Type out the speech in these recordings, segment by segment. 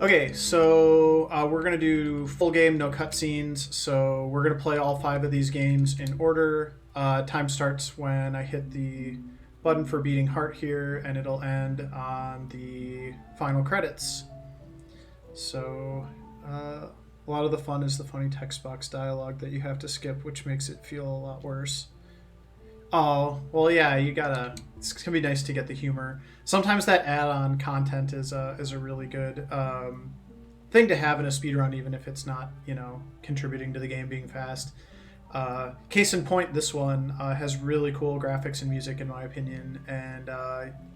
Okay, so we're gonna do full game, no cutscenes. So we're gonna play all 5 of these games in order. Time starts when I hit the button for beating heart here, and it'll end on the final credits. So a lot of the fun is the funny text box dialogue that you have to skip, which makes it feel a lot worse. Oh, well, yeah, you gotta. It's gonna be nice to get the humor. Sometimes that add-on content is a really good thing to have in a speedrun, even if it's not, contributing to the game being fast. Case in point, this one has really cool graphics and music, in my opinion, and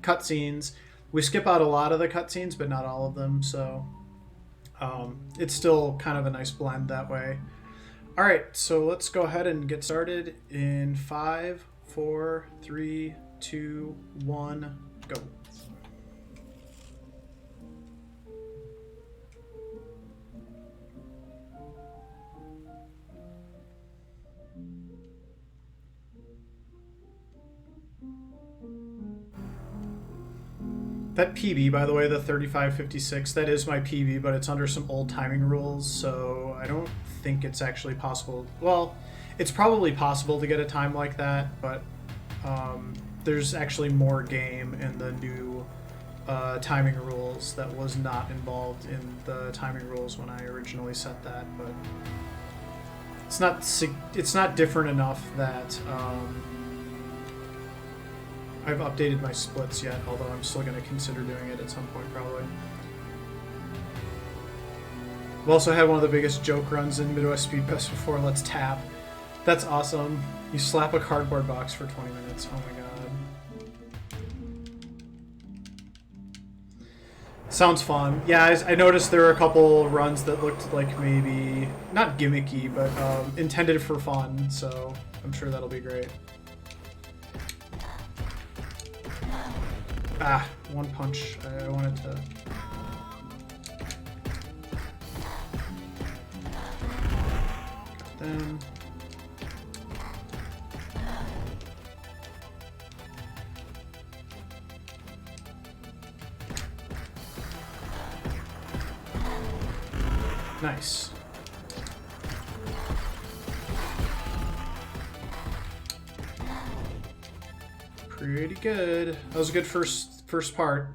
cutscenes. We skip out a lot of the cutscenes, but not all of them, so it's still kind of a nice blend that way. All right, so let's go ahead and get started in 5, 4, 3, 2, 1, go. That PB, by the way, the 3556, that is my PB, but it's under some old timing rules, so I don't think it's actually possible. Well, it's probably possible to get a time like that, but there's actually more game in the new timing rules that was not involved in the timing rules when I originally set that, but it's not different enough that I've updated my splits yet, although I'm still going to consider doing it at some point, probably. We've also had one of the biggest joke runs in Midwest Speed Fest before. Let's tap. That's awesome. You slap a cardboard box for 20 minutes. Oh my god. Sounds fun. Yeah, I noticed there were a couple runs that looked like maybe, not gimmicky, but intended for fun, so I'm sure that'll be great. Ah, one punch. I wanted to... Got them. Nice. Pretty good. That was a good first part.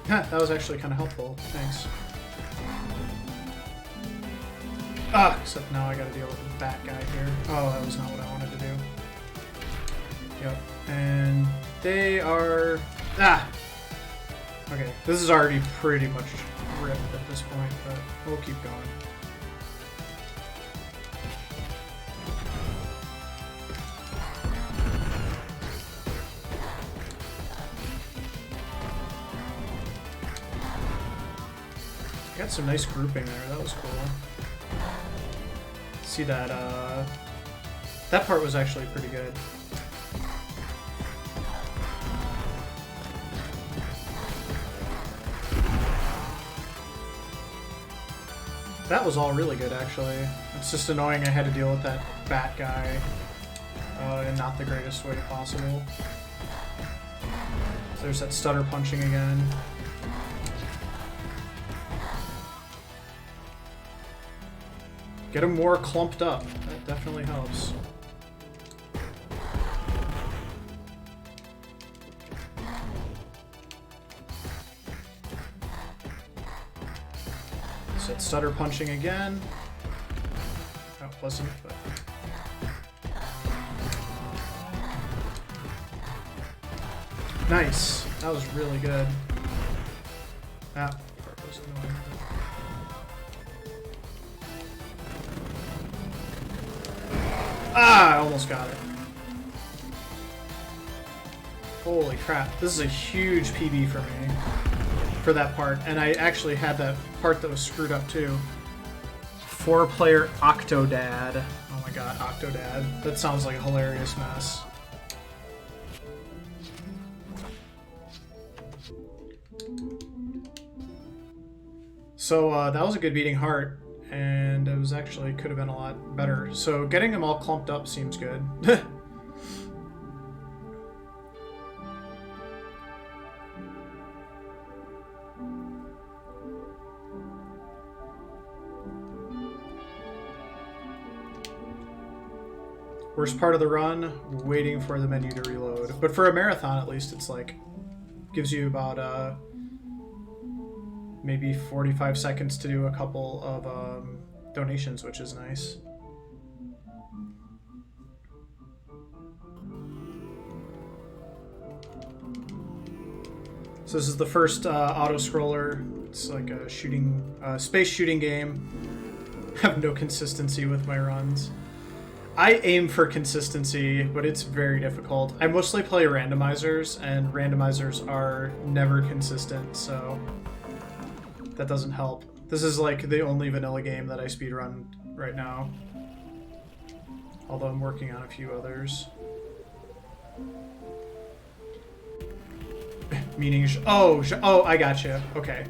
That was actually kind of helpful. Thanks. Except now I gotta deal with the bat guy here. Oh, that was not what I wanted to do. Yep. And they are... Okay, this is already pretty much ripped at this point, but we'll keep going. Got some nice grouping there, that was cool. See that, that part was actually pretty good. That was all really good, actually. It's just annoying I had to deal with that bat guy in not the greatest way possible. So there's that stutter punching again. Get him more clumped up. That definitely helps. So it's stutter punching again. That wasn't, but... Nice. That was really good. That part was annoying. I almost got it. Holy crap. This is a huge PB for me. For that part. And I actually had that part that was screwed up too. 4-player Octodad. Oh my god, Octodad. That sounds like a hilarious mess. So that was a good beating heart, and it was actually could have been a lot better. So getting them all clumped up seems good. Worst part of the run, waiting for the menu to reload. But for a marathon, at least, it's like gives you about maybe 45 seconds to do a couple of donations, which is nice. So this is the first auto scroller. It's like a shooting, space shooting game. I have no consistency with my runs. I aim for consistency, but it's very difficult. I mostly play randomizers, and randomizers are never consistent, so that doesn't help. This is like the only vanilla game that I speedrun right now. Although I'm working on a few others. Meaning, oh, I gotcha. Okay.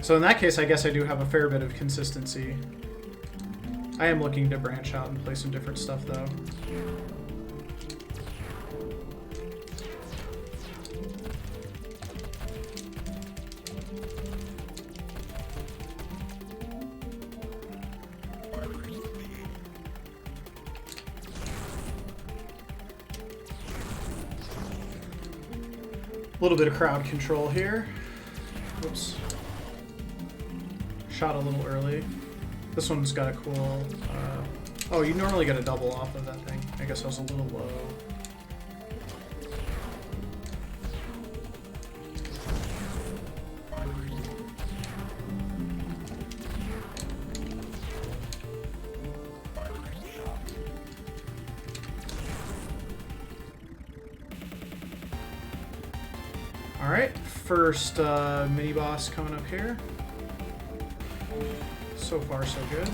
So in that case, I guess I do have a fair bit of consistency. I am looking to branch out and play some different stuff, though. A little bit of crowd control here. Whoops. Shot a little early. This one's got a cool... oh, you normally get a double off of that thing. I guess I was a little low. Alright, first mini-boss coming up here. So far, so good.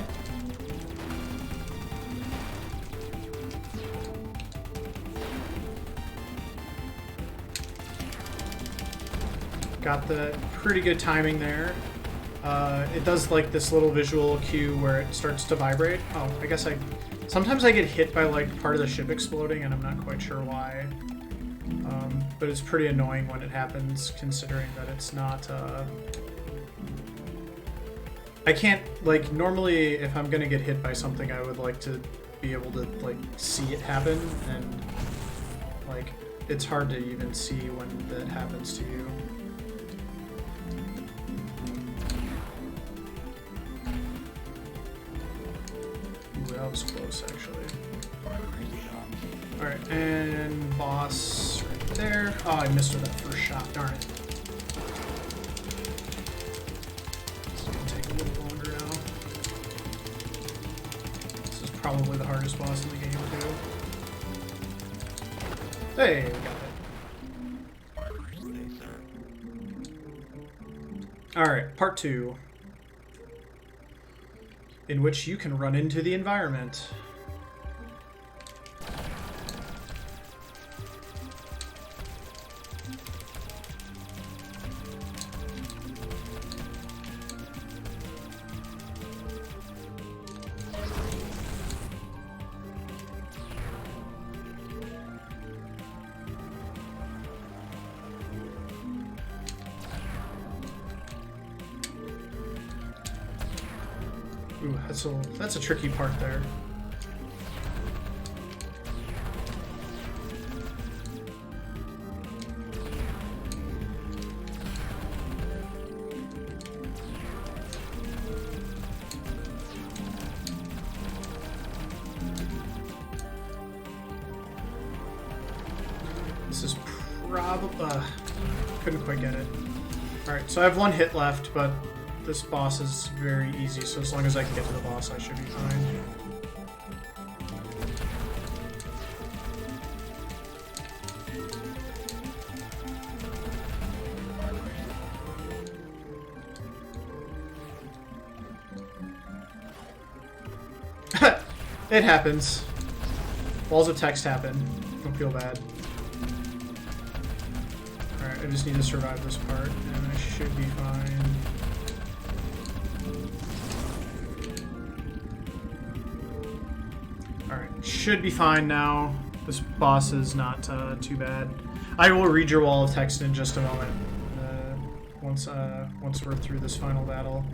Got the pretty good timing there. It does like this little visual cue where it starts to vibrate. Oh, I guess sometimes I get hit by like part of the ship exploding and I'm not quite sure why. But it's pretty annoying when it happens, considering that it's not... I can't, like, normally if I'm gonna get hit by something, I would like to be able to, like, see it happen, and, like, it's hard to even see when that happens to you. Ooh, that was close, actually. Alright, and boss right there. Oh, I missed with that first shot, darn it. Probably the hardest boss in the game, too. Hey, we got it. Alright, part 2. In which you can run into the environment. Ooh, that's a tricky part there. This is probably... couldn't quite get it. Alright, so I have one hit left, but this boss is very easy, so as long as I can get to the boss, I should be fine. It happens. Walls of text happen. Don't feel bad. Alright, I just need to survive this part, and I should be fine. should be fine now. This boss is not too bad. I will read your wall of text in just a moment. Once we're through this final battle.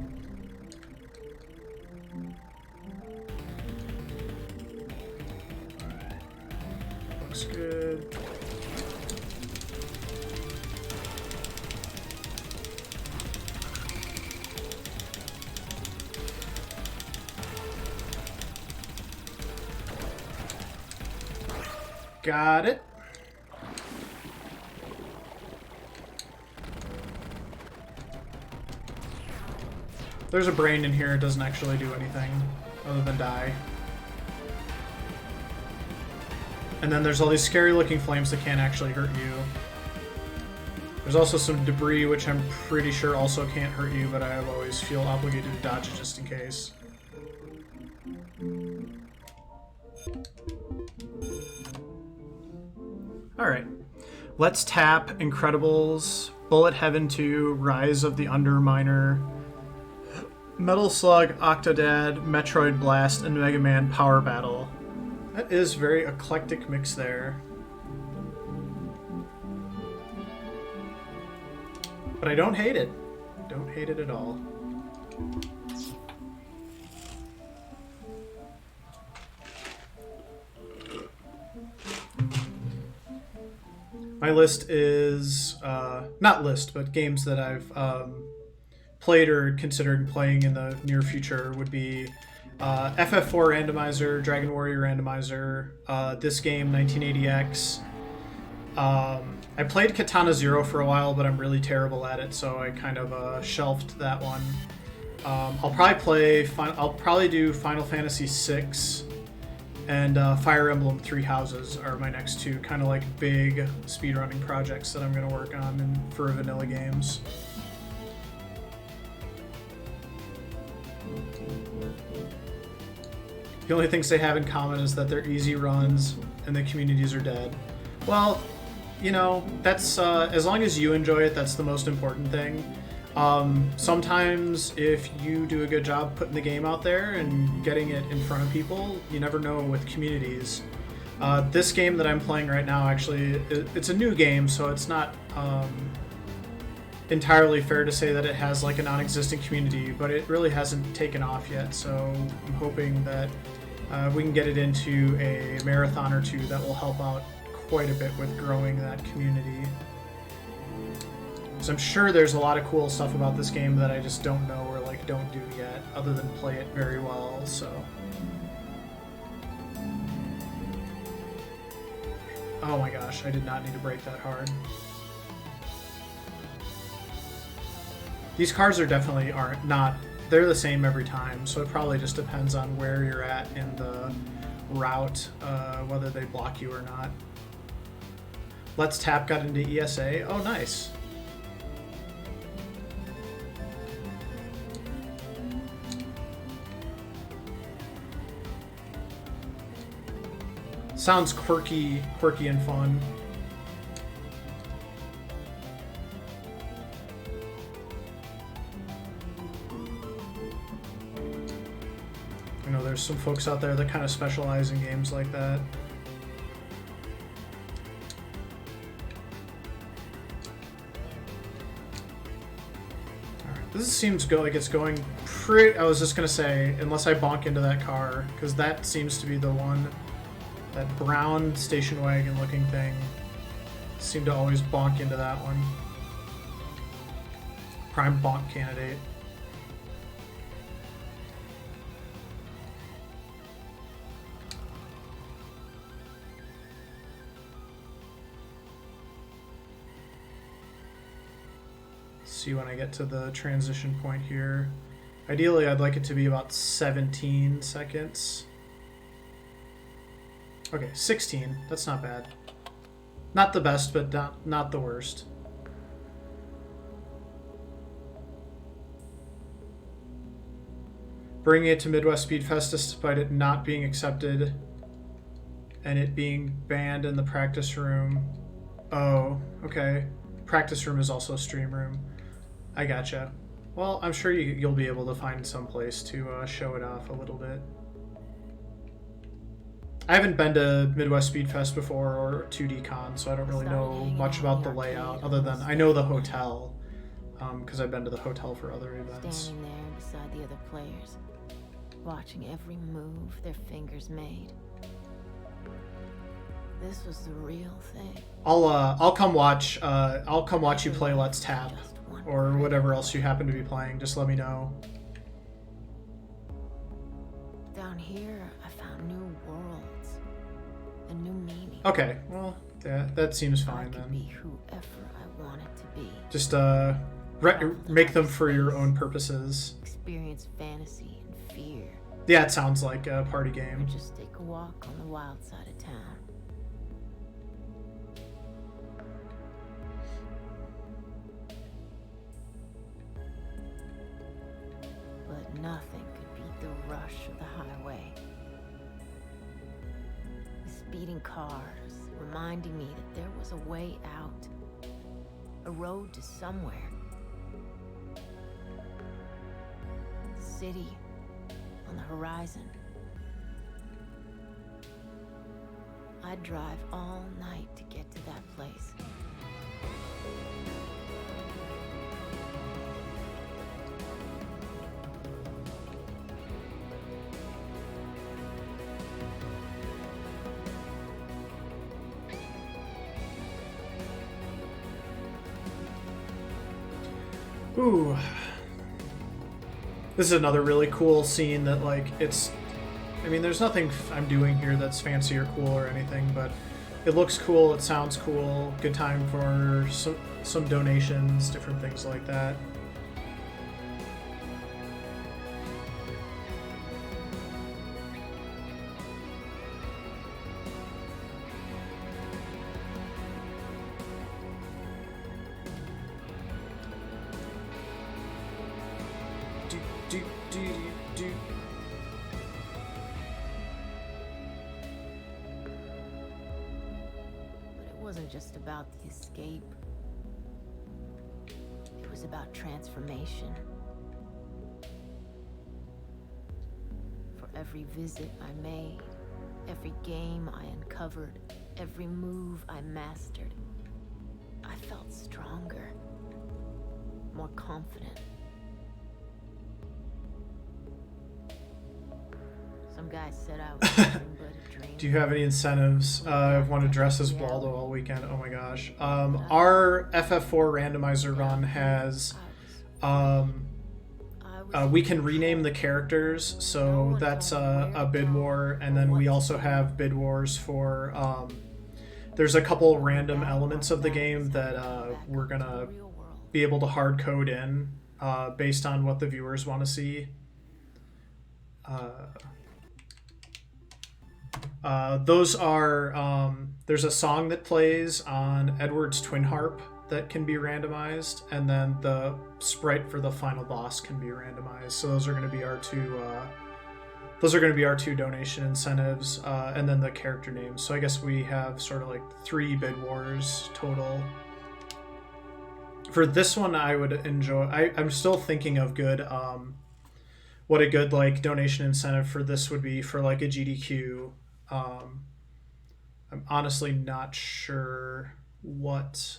Looks good. Got it. There's a brain in here. It doesn't actually do anything other than die. And then there's all these scary looking flames that can't actually hurt you. There's also some debris, which I'm pretty sure also can't hurt you, but I always feel obligated to dodge it just in case. Alright. Let's tap Incredibles, Bullet Heaven 2, Rise of the Underminer, Metal Slug, Octodad, Metroid Blast, and Mega Man Power Battle. That is very eclectic mix there. But I don't hate it. Don't hate it at all. My list is, not list, but games that I've played or considered playing in the near future would be FF4 Randomizer, Dragon Warrior Randomizer, this game, 1980X. I played Katana Zero for a while, but I'm really terrible at it, so I kind of shelved that one. I'll probably do Final Fantasy VI and Fire Emblem Three Houses are my next two kind of like big speedrunning projects that I'm going to work on for vanilla games. The only things they have in common is that they're easy runs and the communities are dead. Well, you know, that's as long as you enjoy it, that's the most important thing. Sometimes if you do a good job putting the game out there and getting it in front of people, you never know with communities. This game that I'm playing right now, actually, it's a new game, so it's not entirely fair to say that it has like a non-existent community, but it really hasn't taken off yet, so I'm hoping that we can get it into a marathon or two that will help out quite a bit with growing that community. So I'm sure there's a lot of cool stuff about this game that I just don't know or like don't do yet, other than play it very well, so. Oh my gosh, I did not need to brake that hard. These cars are definitely they're the same every time, so it probably just depends on where you're at in the route, whether they block you or not. Let's Tap got into ESA. Oh, nice. Sounds quirky and fun. I know there's some folks out there that kind of specialize in games like that. Alright, this seems like it's going pretty... I was just going to say, unless I bonk into that car, because that seems to be the one... That brown station wagon looking thing. Seem to always bonk into that one. Prime bonk candidate. See when I get to the transition point here. Ideally, I'd like it to be about 17 seconds. Okay, 16. That's not bad. Not the best, but not the worst. Bringing it to Midwest Speed Fest despite it not being accepted and it being banned in the practice room. Oh, okay. Practice room is also stream room. I gotcha. Well, I'm sure you'll be able to find some place to show it off a little bit. I haven't been to Midwest Speed Fest before or 2D Con, so I don't really know much about the layout other than I know the hotel, because I've been to the hotel for other events. Standing there beside the other players, watching every move their fingers made. This was the real thing. I'll come watch you play Let's Tap or whatever else you happen to be playing. Just let me know. Down here, I found new worlds and new meaning. Okay, well, that seems fine I could then. be whoever I wanted to be. Just make them for your own purposes. Experience fantasy and fear. Yeah, it sounds like a party Or game. just take a walk on the wild side of town. But nothing could beat the rush of the highway. The speeding cars reminding me that there was a way out. A road to somewhere. The city on the horizon. I'd drive all night to get to that place. Ooh. This is another really cool scene that, like, it's... I mean, there's nothing I'm doing here that's fancy or cool or anything, but it looks cool, it sounds cool, good time for some donations, different things like that. Just about the escape. It was about transformation. For every visit I made, every game I uncovered, every move I mastered, I felt stronger, more confident. Some guys said I was nothing but a dream. Do you have any incentives? I want to dress as Waldo all weekend. Oh my gosh. Our FF4 randomizer run has... we can rename the characters, so that's a bid war, and then we also have bid wars for... there's a couple random elements of the game that we're going to be able to hard code in based on what the viewers want to see. Those are, there's a song that plays on Edward's twin harp that can be randomized, and then the sprite for the final boss can be randomized. So those are going to be our two donation incentives, and then the character names. So I guess we have sort of like 3 bid wars total. For this one, I would enjoy, I'm still thinking of good, what a good like donation incentive for this would be for like a GDQ. I'm honestly not sure what...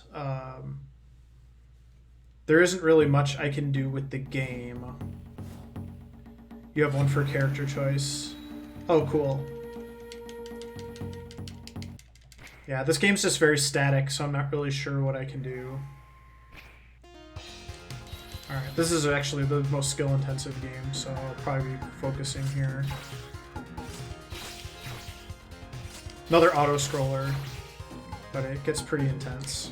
there isn't really much I can do with the game. You have one for character choice. Oh, cool. Yeah, this game's just very static, so I'm not really sure what I can do. Alright, this is actually the most skill-intensive game, so I'll probably be focusing here. Another auto-scroller, but it gets pretty intense.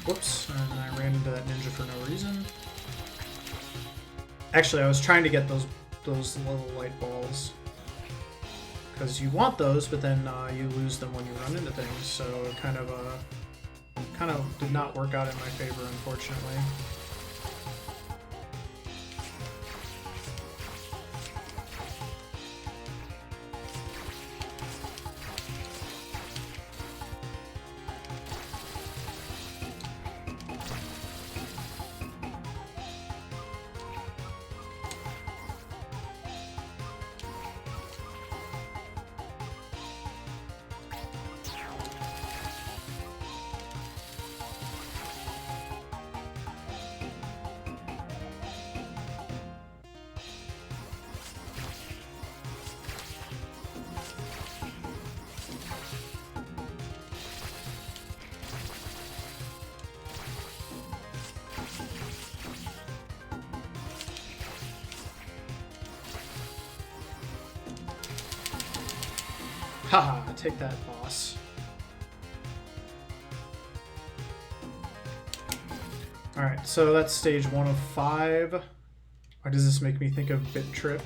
Whoops, and I ran into that ninja for no reason. Actually, I was trying to get those little light balls. Because you want those, but then you lose them when you run into things, so it kind of did not work out in my favor, unfortunately. Haha, take that, boss. Alright, so that's stage 1 of 5. Why does this make me think of Bit Trip?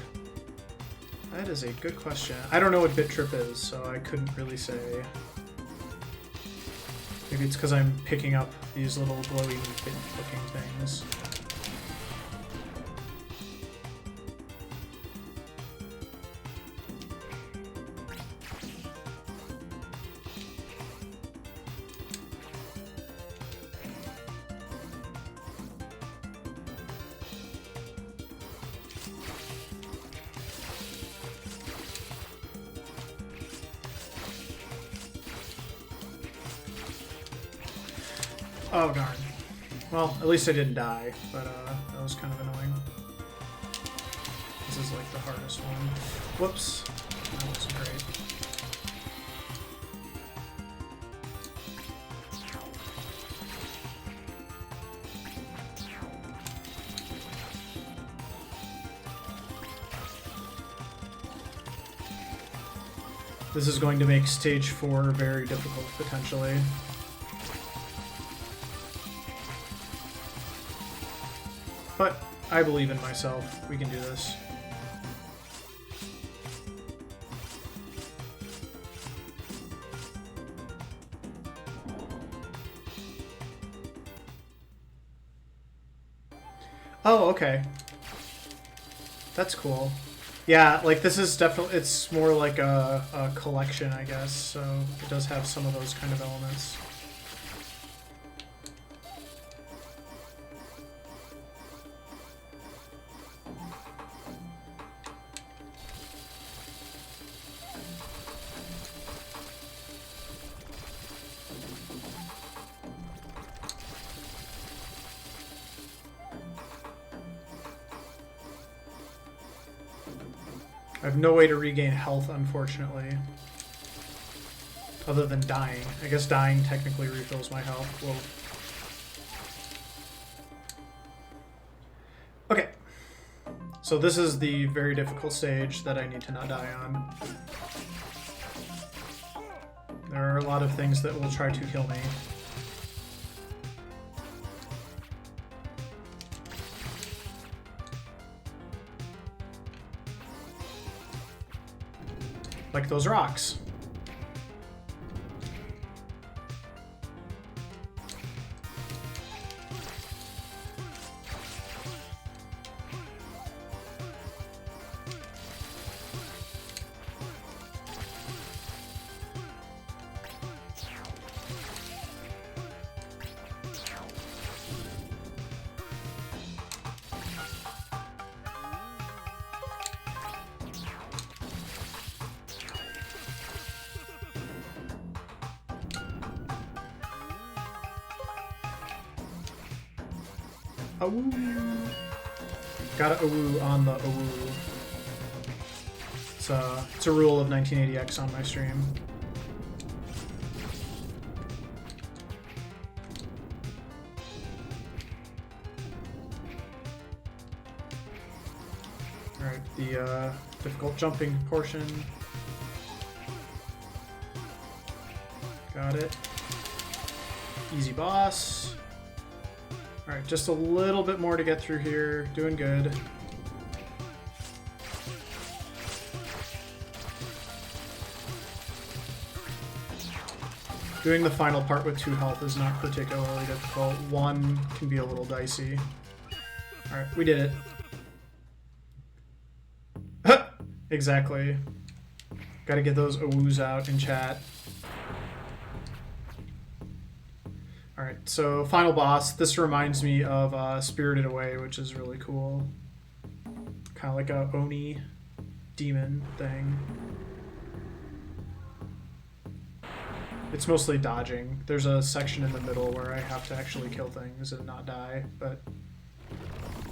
That is a good question. I don't know what Bit Trip is, so I couldn't really say. Maybe it's because I'm picking up these little glowy bit-looking things. Oh darn. Well, at least I didn't die, but that was kind of annoying. This is like the hardest one. Whoops. That wasn't great. This is going to make stage 4 very difficult, potentially. But I believe in myself. We can do this. Oh, okay. That's cool. Yeah, like this is definitely, it's more like a collection, I guess, so it does have some of those kind of elements. I have no way to regain health, unfortunately. Other than dying. I guess dying technically refills my health. Whoa. Okay. So this is the very difficult stage that I need to not die on. There are a lot of things that will try to kill me. Like those rocks. Awoo. Gotta awoo on the awoo. It's a rule of 1980X on my stream. Alright, the difficult jumping portion. Got it. Easy boss. Alright, just a little bit more to get through here. Doing good. Doing the final part with 2 health is not particularly difficult. 1 can be a little dicey. Alright, we did it. Exactly. Gotta get those awoos out in chat. Alright, so final boss. This reminds me of Spirited Away, which is really cool. Kind of like a Oni demon thing. It's mostly dodging. There's a section in the middle where I have to actually kill things and not die, but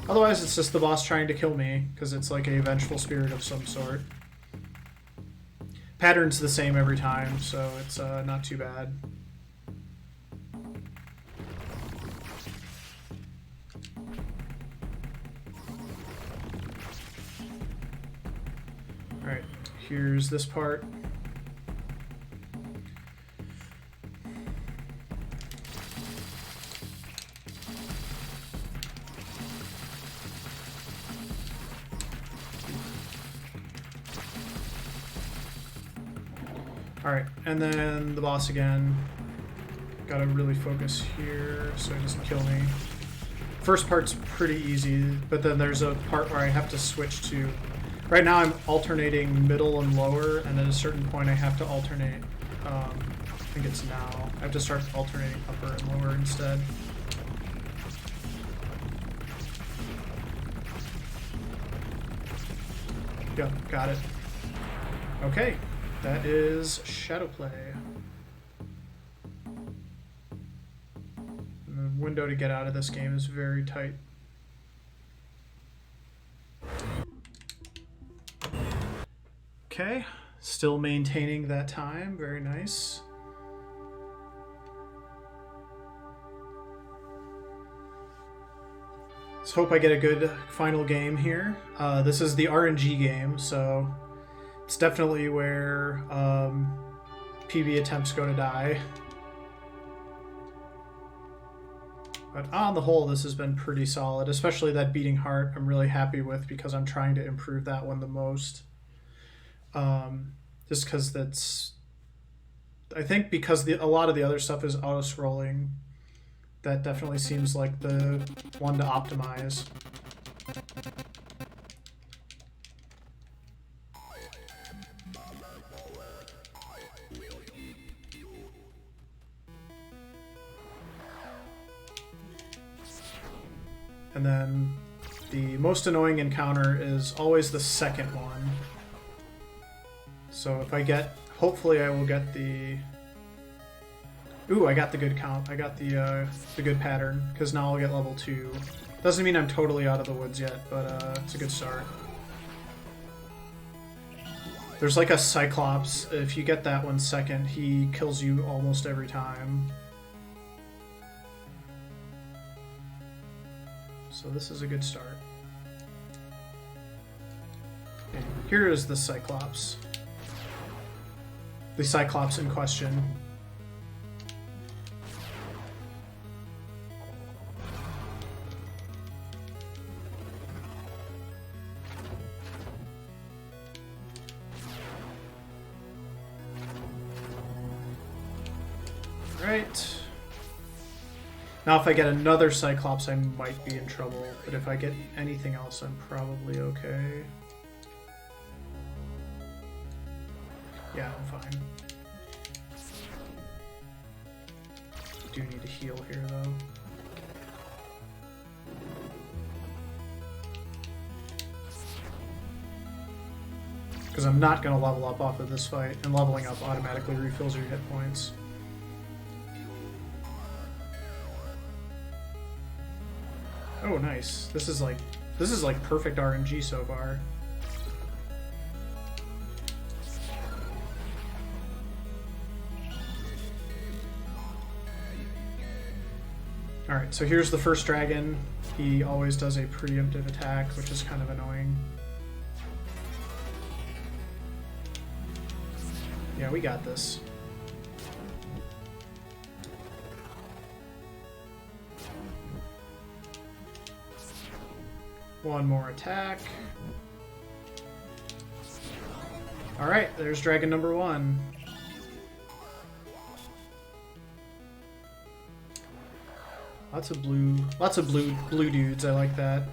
otherwise it's just the boss trying to kill me, because it's like a vengeful spirit of some sort. Pattern's the same every time, so it's not too bad. Alright, here's this part. Alright, and then the boss again. Gotta really focus here so he doesn't kill me. First part's pretty easy, but then there's a part where I have to switch to... Right now I'm alternating middle and lower, and at a certain point I have to alternate... I think it's now. I have to start alternating upper and lower instead. Yep, got it. Okay, that is Shadowplay. And the window to get out of this game is very tight. Okay, still maintaining that time, very nice. Let's hope I get a good final game here. This is the RNG game, so it's definitely where PB attempts go to die. But on the whole, this has been pretty solid, especially that beating heart I'm really happy with because I'm trying to improve that one the most. Just because that's... I think because a lot of the other stuff is auto-scrolling, that definitely seems like the one to optimize. And then the most annoying encounter is always the second one. So if I get, hopefully I will get the... Ooh, I got the good count. I got the good pattern, because now I'll get level 2. Doesn't mean I'm totally out of the woods yet, but it's a good start. There's like a Cyclops. If you get that one second, he kills you almost every time. So this is a good start. Okay, here is the Cyclops. The Cyclops in question. Right. Now if I get another Cyclops, I might be in trouble, but if I get anything else, I'm probably okay. Yeah, I'm fine. Do need to heal here, though. Because I'm not going to level up off of this fight, and leveling up automatically refills your hit points. Oh, nice. This is like perfect RNG so far. Alright, so here's the first dragon. He always does a preemptive attack, which is kind of annoying. Yeah, we got this. One more attack. Alright, there's dragon number 1. Lots of blue dudes, I like that.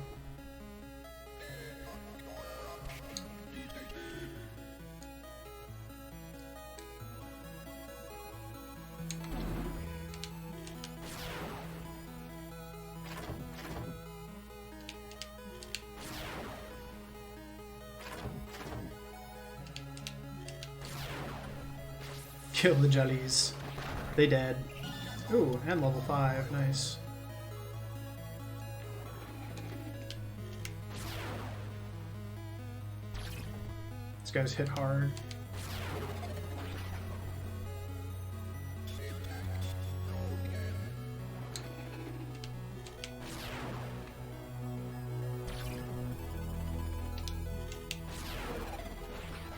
Kill the jellies. They dead. Ooh, and level 5. Nice. These guys hit hard.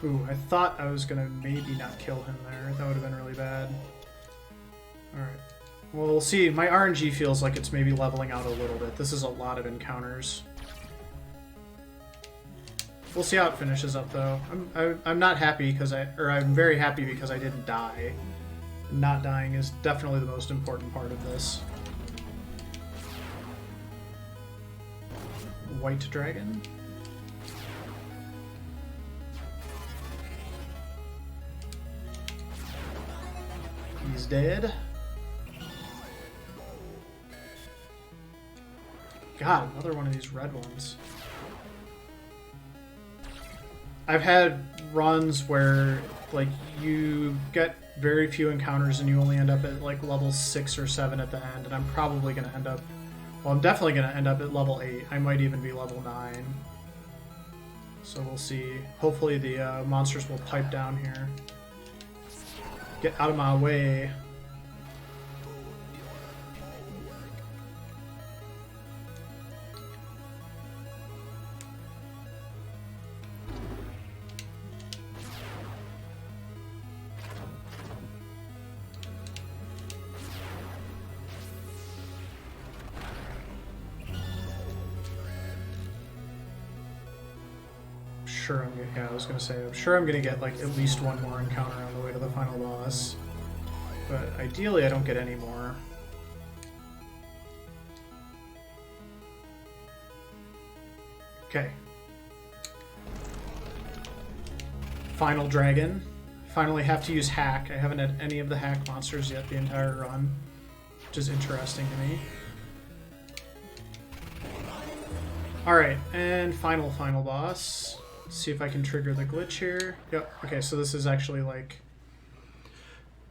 Ooh, I thought I was gonna maybe not kill him there. That would have been really bad. Alright. Well, we'll see. My RNG feels like it's maybe leveling out a little bit. This is a lot of encounters. We'll see how it finishes up, though. I'm not happy because I'm very happy because I didn't die. Not dying is definitely the most important part of this. White dragon. He's dead. God, another one of these red ones. I've had runs where, like, you get very few encounters and you only end up at, like, level 6 or 7 at the end, and I'm probably going to end up... Well, I'm definitely going to end up at level 8. I might even be level 9. So we'll see. Hopefully the monsters will pipe down here. Get out of my way. Sure I'm gonna, yeah, I was gonna say, I'm sure I'm gonna get like at least one more encounter on the way to the final boss. But ideally I don't get any more. Okay. Final dragon. Finally have to use hack. I haven't had any of the hack monsters yet the entire run, which is interesting to me. Alright, and final boss. Let's see if I can trigger the glitch here. Yep, okay, so this is actually like...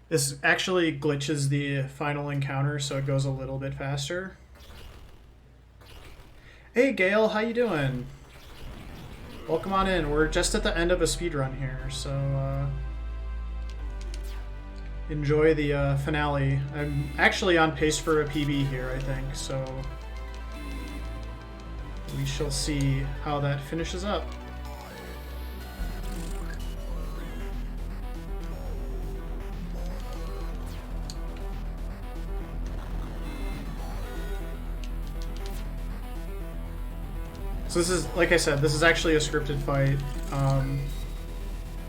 This actually glitches the final encounter, so it goes a little bit faster. Hey Gail, how you doing? Welcome on in. We're just at the end of a speedrun here, so enjoy the finale. I'm actually on pace for a PB here, I think, so we shall see how that finishes up. So this is, like I said, this is actually a scripted fight.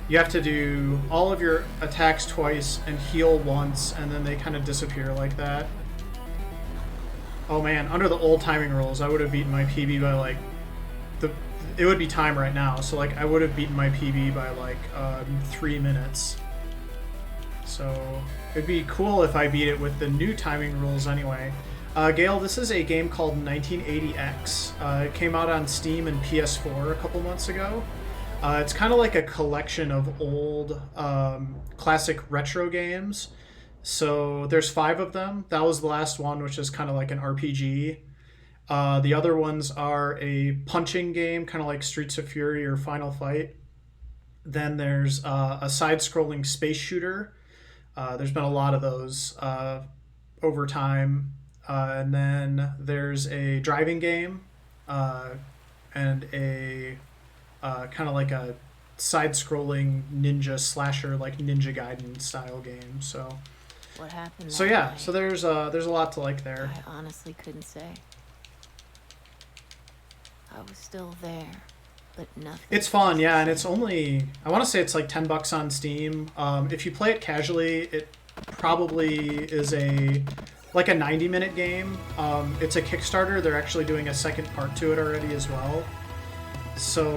You have to do all of your attacks twice and heal once, and then they kind of disappear like that. Oh man, under the old timing rules, I would have beaten my PB by like... It would be time right now, so like I would have beaten my PB by like 3 minutes. So it'd be cool if I beat it with the new timing rules anyway. Gail, this is a game called 1980X. It came out on Steam and PS4 a couple months ago. It's kind of like a collection of old classic retro games. So there's 5 of them. That was the last one, which is kind of like an RPG. The other ones are a punching game, kind of like Streets of Fury or Final Fight. Then there's a side-scrolling space shooter. There's been a lot of those over time. And then there's a driving game and a kind of like a side-scrolling ninja slasher, like Ninja Gaiden style game. So, What happened? So yeah, so there's a lot to like there. I honestly couldn't say. I was still there, but nothing. It's fun, yeah, and it's only, I want to say it's like $10 on Steam. If you play it casually, it probably is like a 90-minute game. It's a Kickstarter. They're actually doing a second part to it already as well. So,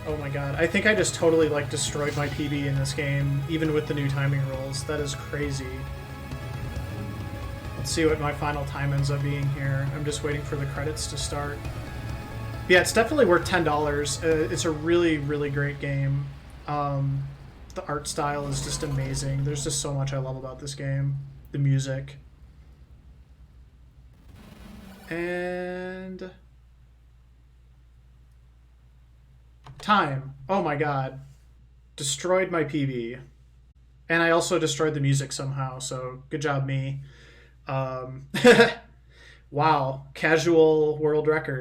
oh my god. I think I just totally, like, destroyed my PB in this game, even with the new timing rules. That is crazy. Let's see what my final time ends up being here. I'm just waiting for the credits to start. But yeah, it's definitely worth $10. It's a really, really great game. The art style is just amazing. There's just so much I love about this game. The music. And time. Oh my god. Destroyed my PB. And I also destroyed the music somehow, so good job me. Wow. Casual world record.